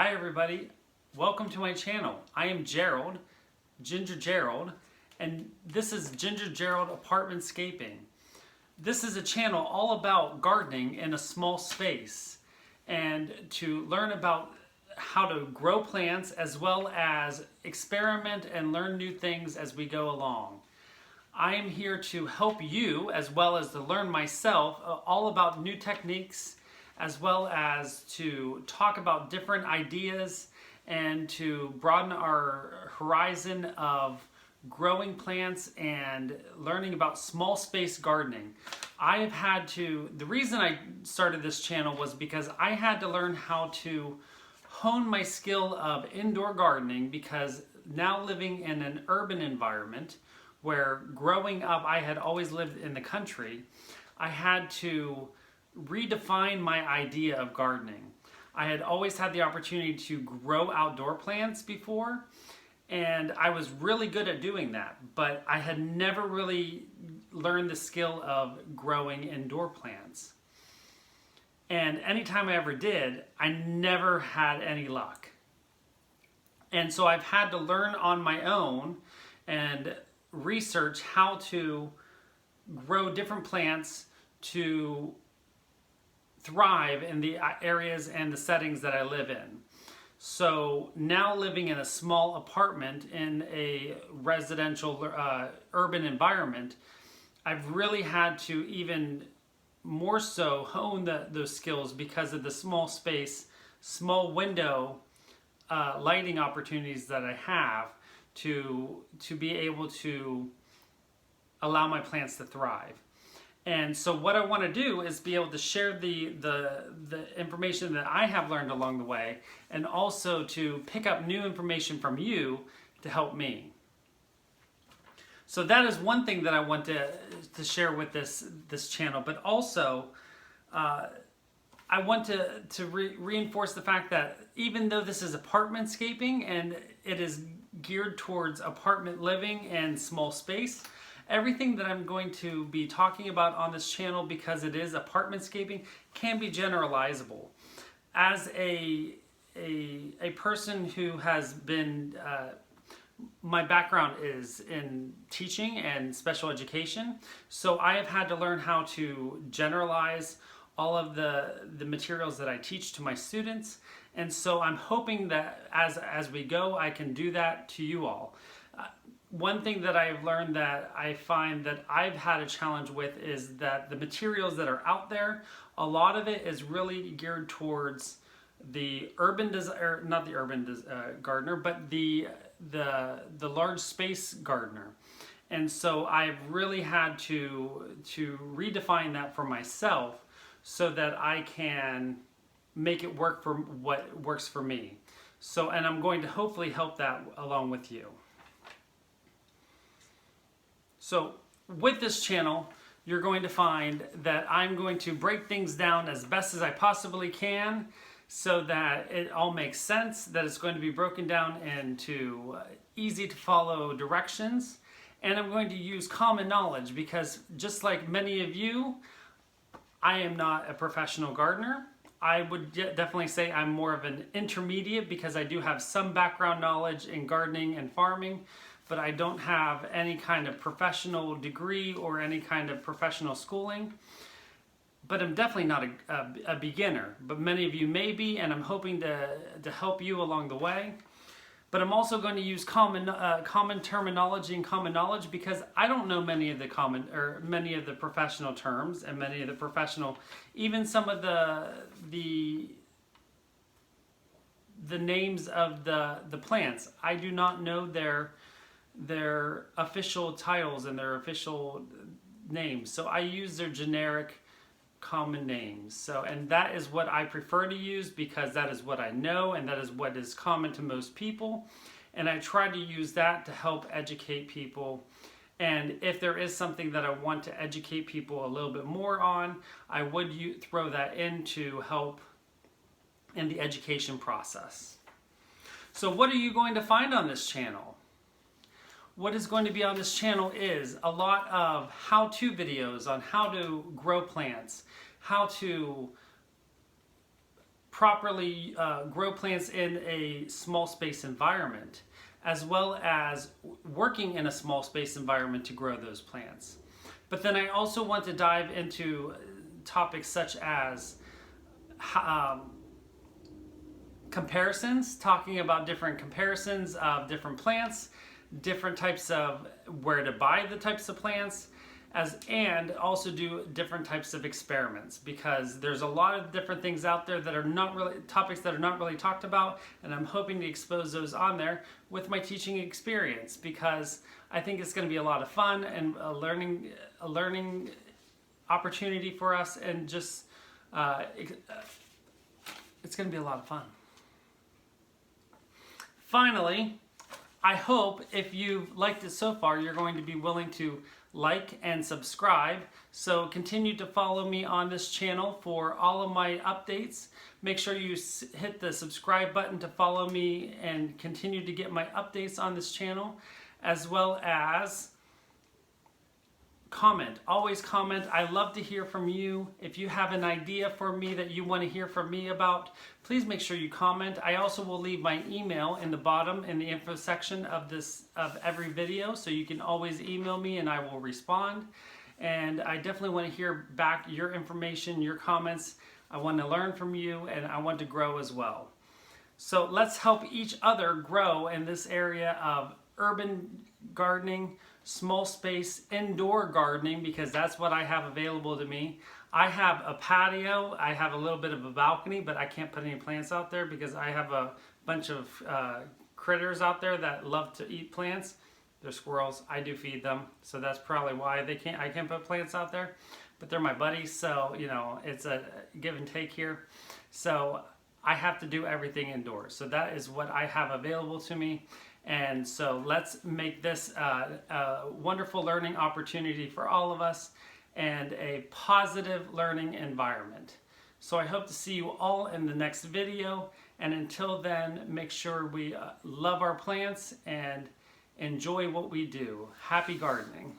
Hi everybody, welcome to my channel. I am Gerald, Ginger Gerald, and this is Ginger Gerald Apartmentscaping. This is a channel all about gardening in a small space and to learn about how to grow plants as well as experiment and learn new things as we go along. I am here to help you as well as to learn myself all about new techniques as well as to talk about different ideas and to broaden our horizon of growing plants and learning about small space gardening. The reason I started this channel was because I had to learn how to hone my skill of indoor gardening, because now living in an urban environment where growing up I had always lived in the country, I had to redefine my idea of gardening. I had always had the opportunity to grow outdoor plants before, and I was really good at doing that, but I had never really learned the skill of growing indoor plants. And anytime I ever did, I never had any luck. And so I've had to learn on my own and research how to grow different plants to thrive in the areas and the settings that I live in. So now living in a small apartment in a residential urban environment, I've really had to even more so hone those skills because of the small space, small window lighting opportunities that I have to be able to allow my plants to thrive. And so what I want to do is be able to share the information that I have learned along the way, and also to pick up new information from you to help me. So that is one thing that I want to share with this channel, but also I want to reinforce the fact that even though this is apartmentscaping and it is geared towards apartment living and small space, everything that I'm going to be talking about on this channel, because it is apartmentscaping, can be generalizable. As a person who has been, my background is in teaching and special education, so I have had to learn how to generalize all of the materials that I teach to my students, and so I'm hoping that as we go, I can do that to you all. One thing that I've learned that I find that I've had a challenge with is that the materials that are out there, a lot of it is really geared towards the urban not the urban gardener, but the large space gardener. And so I've really had to redefine that for myself so that I can make it work for what works for me. So, and I'm going to hopefully help that along with you. So with this channel, you're going to find that I'm going to break things down as best as I possibly can so that it all makes sense, that it's going to be broken down into easy to follow directions. And I'm going to use common knowledge because, just like many of you, I am not a professional gardener. I would definitely say I'm more of an intermediate because I do have some background knowledge in gardening and farming, but I don't have any kind of professional degree or any kind of professional schooling. But I'm definitely not a beginner, but many of you may be, and I'm hoping to help you along the way. But I'm also going to use common terminology and common knowledge because I don't know many of the professional terms and many of the professional, even some of the names of the plants. I do not know their official titles and their official names, so I use their generic common names. So, and that is what I prefer to use because that is what I know and that is what is common to most people, and I try to use that to help educate people. And if there is something that I want to educate people a little bit more on, I would throw that in to help in the education process. So what are you going to find on this channel? What is going to be on this channel is a lot of how-to videos on how to grow plants, how to properly grow plants in a small space environment, as well as working in a small space environment to grow those plants. But then I also want to dive into topics such as comparisons, talking about different comparisons of different plants, different types of where to buy the types of plants, and also do different types of experiments, because there's a lot of different things out there that are not really topics that are not really talked about, and I'm hoping to expose those on there with my teaching experience, because I think it's going to be a lot of fun and a learning opportunity for us, and just it's going to be a lot of fun. Finally, I hope if you've liked it so far, you're going to be willing to like and subscribe. So continue to follow me on this channel for all of my updates. Make sure you hit the subscribe button to follow me and continue to get my updates on this channel, as well as comment. Always comment. I love to hear from you. If you have an idea for me that you want to hear from me about, please make sure you comment. I also will leave my email in the bottom in the info section of every video, so you can always email me and I will respond. And I definitely want to hear back your information, your comments. I want to learn from you, and I want to grow as well. So let's help each other grow in this area of urban gardening, small space indoor gardening, because that's what I have available to me. I have a patio, I have a little bit of a balcony, but I can't put any plants out there because I have a bunch of critters out there that love to eat plants. They're squirrels. I do feed them, so that's probably why I can't put plants out there. But they're my buddies, so you know, it's a give and take here. So I have to do everything indoors. So that is what I have available to me. And so let's make this a wonderful learning opportunity for all of us, and a positive learning environment. So I hope to see you all in the next video. And until then, make sure we love our plants and enjoy what we do. Happy gardening.